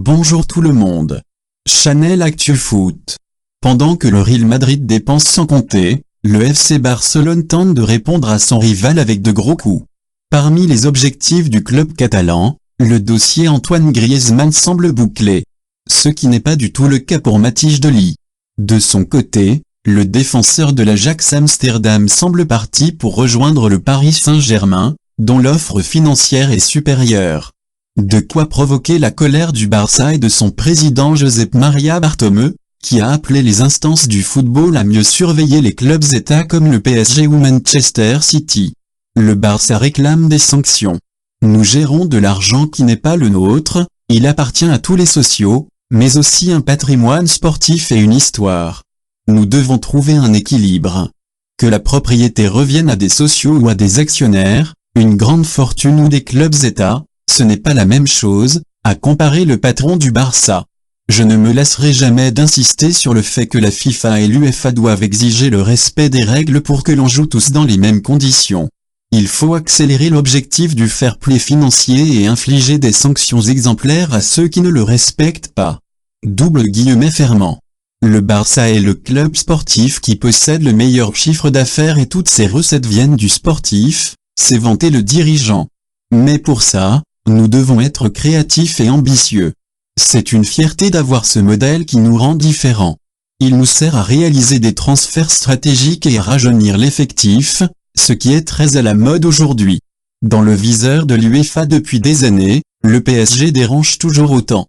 Bonjour tout le monde. Channel Actu Foot. Pendant que le Real Madrid dépense sans compter, le FC Barcelone tente de répondre à son rival avec de gros coups. Parmi les objectifs du club catalan, le dossier Antoine Griezmann semble bouclé. Ce qui n'est pas du tout le cas pour Matthijs de Ligt. De son côté, le défenseur de l'Ajax Amsterdam semble parti pour rejoindre le Paris Saint-Germain, dont l'offre financière est supérieure. De quoi provoquer la colère du Barça et de son président Josep Maria Bartomeu, qui a appelé les instances du football à mieux surveiller les clubs États comme le PSG ou Manchester City. Le Barça réclame des sanctions. Nous gérons de l'argent qui n'est pas le nôtre, il appartient à tous les sociaux, mais aussi un patrimoine sportif et une histoire. Nous devons trouver un équilibre. Que la propriété revienne à des sociaux ou à des actionnaires, une grande fortune ou des clubs États, ce n'est pas la même chose, a comparé le patron du Barça. Je ne me lasserai jamais d'insister sur le fait que la FIFA et l'UEFA doivent exiger le respect des règles pour que l'on joue tous dans les mêmes conditions. Il faut accélérer l'objectif du fair play financier et infliger des sanctions exemplaires à ceux qui ne le respectent pas. Fermant. Le Barça est le club sportif qui possède le meilleur chiffre d'affaires et toutes ses recettes viennent du sportif, s'est vanté le dirigeant. Mais pour ça, nous devons être créatifs et ambitieux. C'est une fierté d'avoir ce modèle qui nous rend différents. Il nous sert à réaliser des transferts stratégiques et à rajeunir l'effectif, ce qui est très à la mode aujourd'hui. Dans le viseur de l'UEFA depuis des années, le PSG dérange toujours autant.